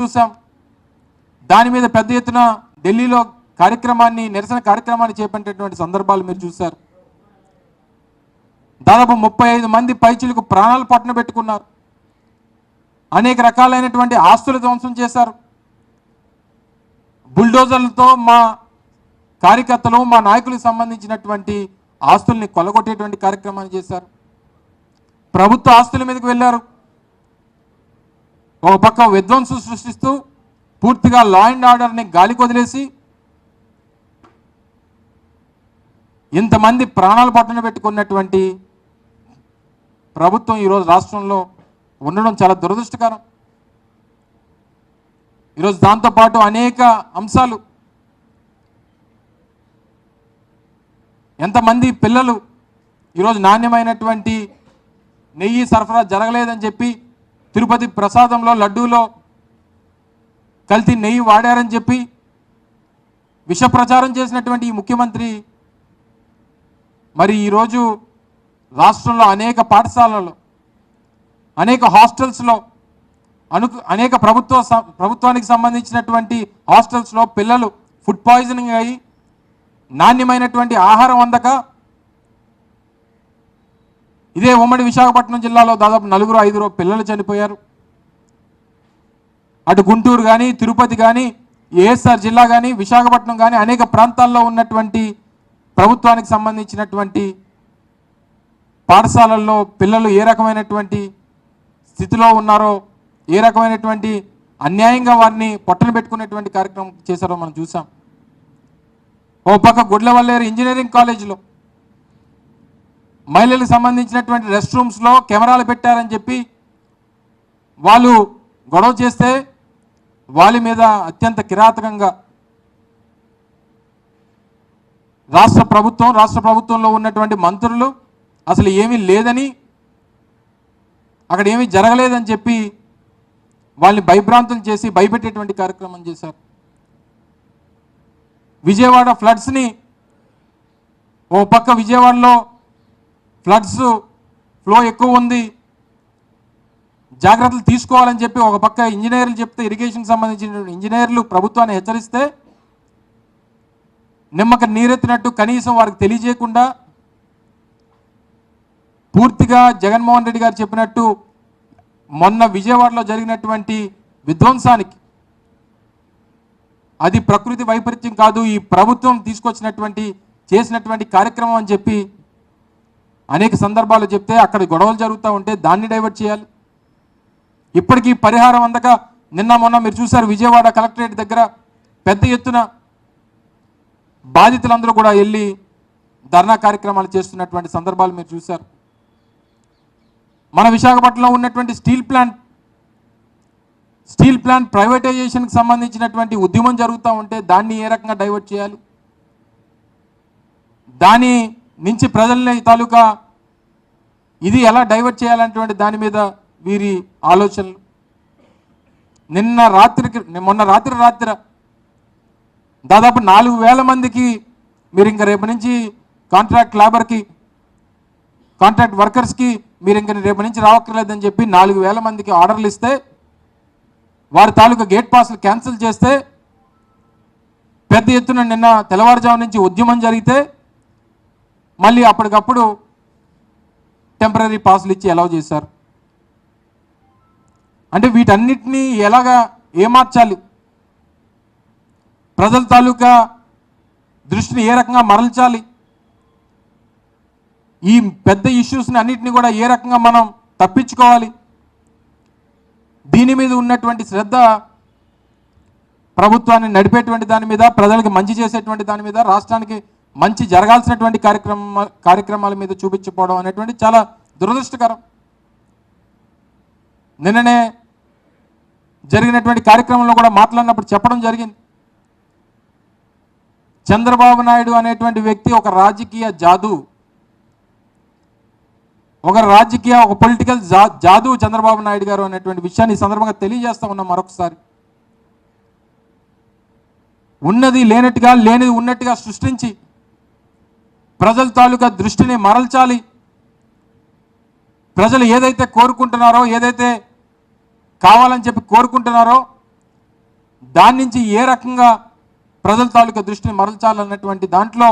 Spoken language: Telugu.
చూసాం. దాని మీద పెద్ద ఎత్తున ఢిల్లీలో నిరసన కార్యక్రమాన్ని చేపట్టేటువంటి సందర్భాలు మీరు చూశారు. దాదాపు 35 మంది పైచిలకు ప్రాణాలు పట్టున పెట్టుకున్నారు. అనేక రకాలైనటువంటి ఆస్తులు ధ్వంసం చేశారు. బుల్డోజర్లతో మా కార్యకర్తలు మా నాయకులకు సంబంధించినటువంటి ఆస్తుల్ని కొల్లగొట్టేటువంటి కార్యక్రమాన్ని చేశారు. ప్రభుత్వ ఆస్తుల మీదకి వెళ్ళారు. ఒక పక్క విధ్వంసం సృష్టిస్తూ పూర్తిగా లా అండ్ ఆర్డర్ని గాలికి వదిలేసి ఇంతమంది ప్రాణాలు పట్టున పెట్టుకున్నటువంటి ప్రభుత్వం ఈరోజు రాష్ట్రంలో ఉండడం చాలా దురదృష్టకరం. ఈరోజు దాంతోపాటు అనేక అంశాలు, ఎంతమంది పిల్లలు ఈరోజు నాణ్యమైనటువంటి నెయ్యి సరఫరా జరగలేదని చెప్పి తిరుపతి ప్రసాదంలో లడ్డూలో కల్తీ నెయ్యి వాడారని చెప్పి విష ప్రచారం చేసినటువంటి ఈ ముఖ్యమంత్రి మరి ఈరోజు రాష్ట్రంలో అనేక పాఠశాలల్లో, అనేక హాస్టల్స్లో, అనేక ప్రభుత్వానికి సంబంధించినటువంటి హాస్టల్స్లో పిల్లలు ఫుడ్ పాయిజనింగ్ అయ్యి నాణ్యమైనటువంటి ఆహారం అందక ఇదే ఉమ్మడి విశాఖపట్నం జిల్లాలో దాదాపు 4-5 పిల్లలు చనిపోయారు. అటు గుంటూరు కానీ, తిరుపతి కానీ, ఏఎస్ఆర్ జిల్లా కానీ, విశాఖపట్నం కానీ అనేక ప్రాంతాల్లో ఉన్నటువంటి ప్రభుత్వానికి సంబంధించినటువంటి పాఠశాలల్లో పిల్లలు ఏ రకమైనటువంటి స్థితిలో ఉన్నారో, ఏ రకమైనటువంటి అన్యాయంగా వారిని పొట్టలు పెట్టుకునేటువంటి కార్యక్రమం చేశారో మనం చూసాం. ఓ పక్క గుడ్లవల్లేరు ఇంజనీరింగ్ కాలేజీలో మహిళలకు సంబంధించినటువంటి రెస్ట్ రూమ్స్లో కెమెరాలు పెట్టారని చెప్పి వాళ్ళు గొడవ చేస్తే వాళ్ళ మీద అత్యంత కిరాతకంగా రాష్ట్ర ప్రభుత్వంలో ఉన్నటువంటి మంత్రులు అసలు ఏమీ లేదని, అక్కడ ఏమీ జరగలేదని చెప్పి వాళ్ళని భయభ్రాంతులు చేసి భయపెట్టేటువంటి కార్యక్రమం చేశారు. విజయవాడ ఫ్లడ్స్ని, ఓ పక్క విజయవాడలో ఫ్లడ్స్ ఫ్లో ఎక్కువ ఉంది, జాగ్రత్తలు తీసుకోవాలని చెప్పి ఒక పక్క ఇంజనీర్లు చెప్తే, ఇరిగేషన్కి సంబంధించిన ఇంజనీర్లు ప్రభుత్వాన్ని హెచ్చరిస్తే నిమ్మక నీరెత్తినట్టు కనీసం వారికి తెలియజేయకుండా పూర్తిగా జగన్మోహన్ రెడ్డి గారు చెప్పినట్టు మొన్న విజయవాడలో జరిగినటువంటి విధ్వంసానికి అది ప్రకృతి వైపరీత్యం కాదు, ఈ ప్రభుత్వం చేసినటువంటి కార్యక్రమం అని చెప్పి అనేక సందర్భాలు చెప్తే అక్కడ గొడవలు జరుగుతూ ఉంటే దాన్ని డైవర్ట్ చేయాలి. ఇప్పటికీ పరిహారం అందక నిన్న మొన్న మీరు చూశారు, విజయవాడ కలెక్టరేట్ దగ్గర పెద్ద ఎత్తున బాధితులందరూ కూడా వెళ్ళి ధర్నా కార్యక్రమాలు చేస్తున్నటువంటి సందర్భాలు మీరు చూశారు. మన విశాఖపట్నంలో ఉన్నటువంటి స్టీల్ ప్లాంట్ ప్రైవేటైజేషన్కి సంబంధించినటువంటి ఉద్యమం జరుగుతూ ఉంటే దాన్ని ఏ రకంగా డైవర్ట్ చేయాలి, దాని నుంచి ప్రజల్ని తాలూకా ఇది ఎలా డైవర్ట్ చేయాలనేటువంటి దాని మీద వీరి ఆలోచనలు. మొన్న రాత్రి దాదాపు 4,000 మందికి మీరు ఇంకా రేపు నుంచి కాంట్రాక్ట్ వర్కర్స్కి మీరు ఇంక రేపు నుంచి రావక్కర్లేదని చెప్పి 4,000 మందికి ఆర్డర్లు ఇస్తే వారి తాలూకా గేట్ పాస్లు క్యాన్సిల్ చేస్తే పెద్ద ఎత్తున నిన్న తెల్లవారుజాము నుంచి ఉద్యమం జరిగితే మళ్ళీ అప్పటికప్పుడు టెంపరీ పాస్లు ఇచ్చి అలౌ చేశారు. అంటే వీటన్నిటినీ ఏ మార్చాలి, ప్రజల తాలూకా దృష్టిని ఏ రకంగా మరల్చాలి, ఈ పెద్ద ఇష్యూస్ని అన్నిటినీ కూడా ఏ రకంగా మనం తప్పించుకోవాలి, దీని మీద ఉన్నటువంటి శ్రద్ధ ప్రభుత్వాన్ని నడిపేటువంటి దాని మీద, ప్రజలకు మంచి చేసేటువంటి దాని మీద, రాష్ట్రానికి మంచి జరగాల్సినటువంటి కార్యక్రమాల మీద చూపించకపోవడం అనేటువంటి చాలా దురదృష్టకరం. నిన్ననే జరిగినటువంటి కార్యక్రమంలో కూడా మాట్లాడినప్పుడు చెప్పడం జరిగింది, చంద్రబాబు నాయుడు అనేటువంటి వ్యక్తి ఒక రాజకీయ జాదు, ఒక పొలిటికల్ జాదు చంద్రబాబు నాయుడు గారు అనేటువంటి విషయాన్ని ఈ సందర్భంగా తెలియజేస్తా ఉన్నాం. మరొకసారి ఉన్నది లేనట్టుగా, లేనిది ఉన్నట్టుగా సృష్టించి ప్రజల తాలూకా దృష్టిని మరల్చాలి, ప్రజలు ఏదైతే కోరుకుంటున్నారో, ఏదైతే కావాలని చెప్పి కోరుకుంటున్నారో దాని నుంచి ఏ రకంగా ప్రజల తాలూకా దృష్టిని మరల్చాలన్నటువంటి దాంట్లో